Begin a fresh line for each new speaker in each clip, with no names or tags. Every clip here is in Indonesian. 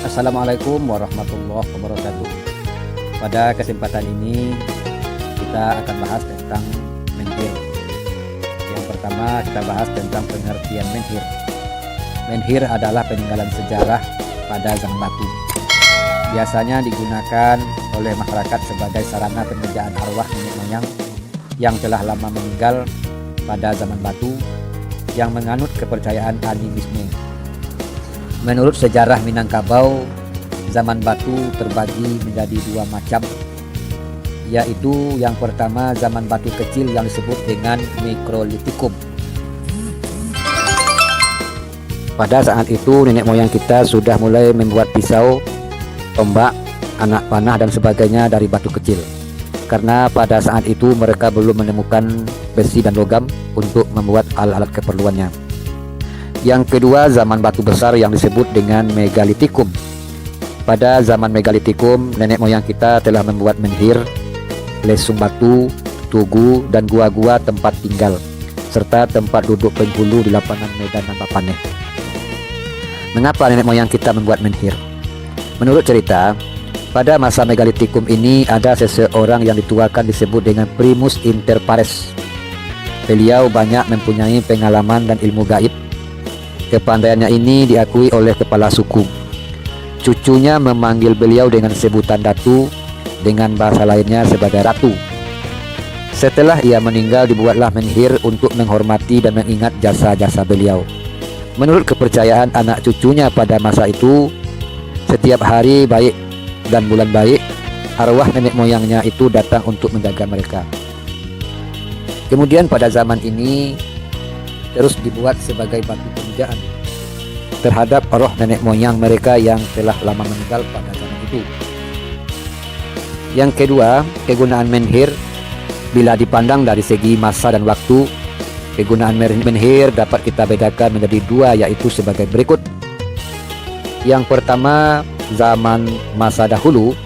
Assalamualaikum warahmatullahi wabarakatuh. Pada kesempatan ini kita akan bahas tentang menhir. Yang pertama kita bahas tentang pengertian menhir. Menhir adalah peninggalan sejarah pada zaman batu. Biasanya digunakan oleh masyarakat sebagai sarana pemujaan arwah nenek moyang yang telah lama meninggal pada zaman batu yang menganut kepercayaan animisme. Menurut sejarah Minangkabau, zaman batu terbagi menjadi dua macam, yaitu yang pertama zaman batu kecil yang disebut dengan Mikrolitikum. Pada saat itu nenek moyang kita sudah mulai membuat pisau, tombak, anak panah dan sebagainya dari batu kecil. Karena pada saat itu mereka belum menemukan besi dan logam untuk membuat alat-alat keperluannya. Yang kedua zaman batu besar yang disebut dengan Megalitikum. Pada zaman Megalitikum, nenek moyang kita telah membuat menhir, lesung batu, tugu, dan gua-gua tempat tinggal, serta tempat duduk penghulu di lapangan medan dan papaneh. Mengapa nenek moyang kita membuat menhir? Menurut cerita, pada masa Megalitikum ini ada seseorang yang dituakan disebut dengan Primus Inter Pares. Beliau banyak mempunyai pengalaman dan ilmu gaib. Kepandaiannya ini diakui oleh kepala suku. Cucunya memanggil beliau dengan sebutan Datu, dengan bahasa lainnya sebagai Ratu. Setelah ia meninggal, dibuatlah menhir untuk menghormati dan mengingat jasa-jasa beliau. Menurut kepercayaan anak cucunya pada masa itu, setiap hari baik dan bulan baik, arwah nenek moyangnya itu datang untuk menjaga mereka. Kemudian pada zaman ini terus dibuat sebagai batu pemujaan terhadap roh nenek moyang mereka yang telah lama meninggal pada zaman itu. Yang kedua, kegunaan menhir bila dipandang dari segi masa dan waktu, kegunaan menhir dapat kita bedakan menjadi dua, yaitu sebagai berikut. Yang pertama, zaman masa dahulu.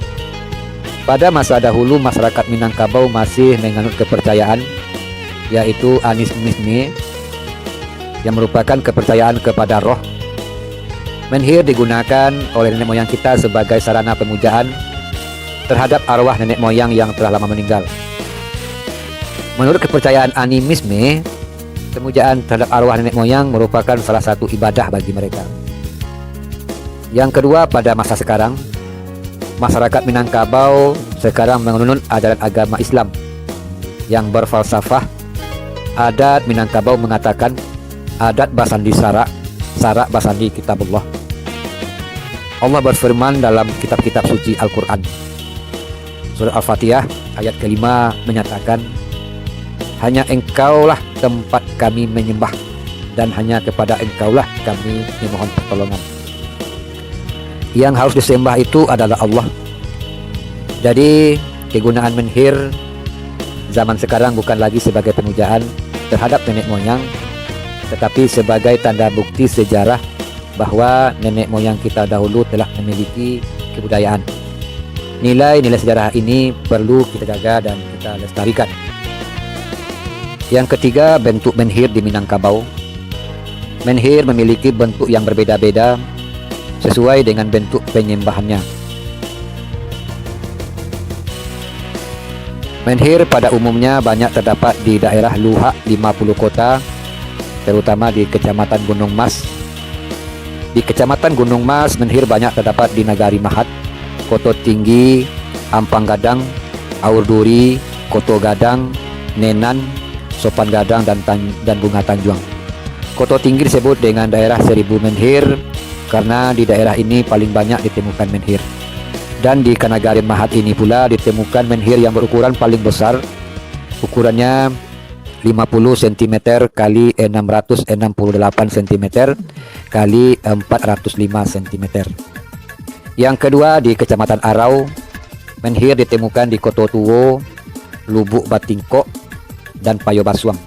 Pada masa dahulu masyarakat Minangkabau masih menganut kepercayaan yaitu animisme, yang merupakan kepercayaan kepada roh. Menhir digunakan oleh nenek moyang kita sebagai sarana pemujaan terhadap arwah nenek moyang yang telah lama meninggal. Menurut kepercayaan animisme, pemujaan terhadap arwah nenek moyang merupakan salah satu ibadah bagi mereka. Yang kedua, pada masa sekarang, masyarakat Minangkabau sekarang menganut ajaran agama Islam yang berfalsafah. Adat Minangkabau mengatakan adat basandi sarak, sarak basandi kitabullah. Allah berfirman dalam kitab-kitab suci Al-Quran. Surah Al-Fatihah ayat kelima menyatakan, hanya engkaulah tempat kami menyembah dan hanya kepada engkaulah kami memohon pertolongan. Yang harus disembah itu adalah Allah. Jadi kegunaan menhir zaman sekarang bukan lagi sebagai pemujaan terhadap nenek moyang, tetapi sebagai tanda bukti sejarah bahwa nenek moyang kita dahulu telah memiliki kebudayaan. Nilai-nilai sejarah ini perlu kita jaga dan kita lestarikan. Yang ketiga, bentuk menhir di Minangkabau. Menhir memiliki bentuk yang berbeda-beda sesuai dengan bentuk penyembahannya. Menhir pada umumnya banyak terdapat di daerah Luhak 50 kota, terutama di Kecamatan Gunung Mas. Di Kecamatan Gunung Mas, menhir banyak terdapat di Nagari Mahat, Koto Tinggi, Ampang Gadang, Aur Duri, Koto Gadang, Nenan, Sopan Gadang, dan Bunga Tanjuang. Koto Tinggi disebut dengan daerah 1000 menhir karena di daerah ini paling banyak ditemukan menhir. Dan di Kanagarin Mahat ini pula ditemukan menhir yang berukuran paling besar, ukurannya 50 cm kali 668 cm kali 405 cm. Yang kedua, di Kecamatan Arau, menhir ditemukan di Koto Tuwo, Lubuk Batingko, dan Payo Basuang.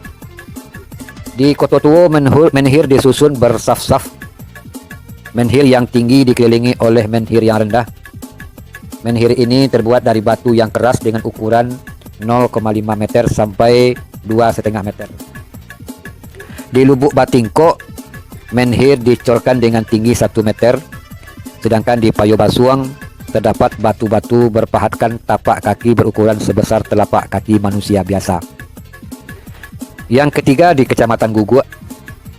Di Koto Tuwo, menhir disusun bersaf-saf. Menhir yang tinggi dikelilingi oleh menhir yang rendah. Menhir ini terbuat dari batu yang keras dengan ukuran 0,5 meter sampai 2,5 meter. Di Lubuk Batingko, menhir dicorkan dengan tinggi 1 meter Sedangkan di Payo Basuang terdapat batu-batu berpahatkan tapak kaki berukuran sebesar telapak kaki manusia biasa. Yang ketiga di Kecamatan Guguk.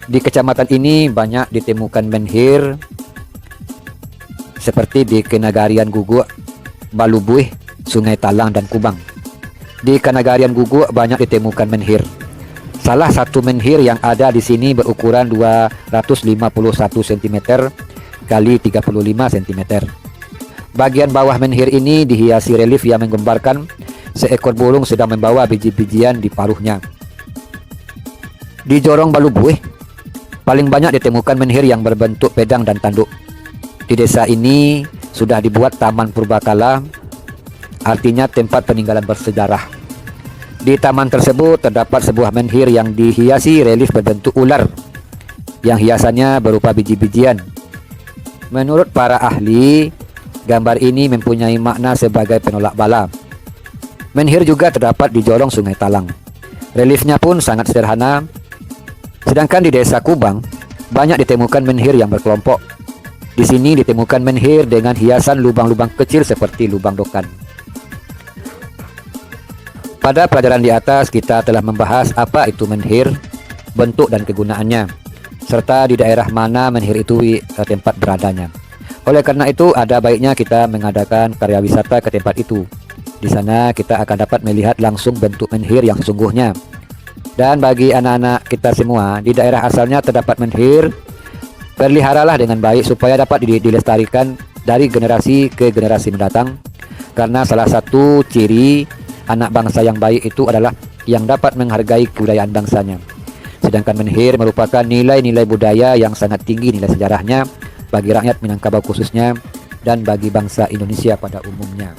Di kecamatan ini banyak ditemukan menhir seperti di Kenagarian Guguk, Balubuih, Sungai Talang dan Kubang. Di Kenagarian Guguk banyak ditemukan menhir. Salah satu menhir yang ada di sini berukuran 251 cm kali 35 cm. Bagian bawah menhir ini dihiasi relief yang menggambarkan seekor burung sedang membawa biji-bijian di paruhnya. Di Jorong Balubuih paling banyak ditemukan menhir yang berbentuk pedang dan tanduk. Di desa ini sudah dibuat taman purbakala, artinya tempat peninggalan bersejarah. Di taman tersebut terdapat sebuah menhir yang dihiasi relief berbentuk ular, yang hiasannya berupa biji-bijian. Menurut para ahli, gambar ini mempunyai makna sebagai penolak bala. Menhir juga terdapat di Jorong Sungai Talang. Reliefnya pun sangat sederhana. Sedangkan di desa Kubang banyak ditemukan menhir yang berkelompok. Di sini ditemukan menhir dengan hiasan lubang-lubang kecil seperti lubang dokan. Pada pelajaran di atas kita telah membahas apa itu menhir, bentuk dan kegunaannya, serta di daerah mana menhir itu tempat beradanya. Oleh karena itu ada baiknya kita mengadakan karya wisata ke tempat itu. Di sana kita akan dapat melihat langsung bentuk menhir yang sesungguhnya. Dan bagi anak-anak kita semua, di daerah asalnya terdapat menhir, peliharalah dengan baik supaya dapat dilestarikan dari generasi ke generasi mendatang. Karena salah satu ciri anak bangsa yang baik itu adalah yang dapat menghargai kebudayaan bangsanya. Sedangkan menhir merupakan nilai-nilai budaya yang sangat tinggi nilai sejarahnya bagi rakyat Minangkabau khususnya dan bagi bangsa Indonesia pada umumnya.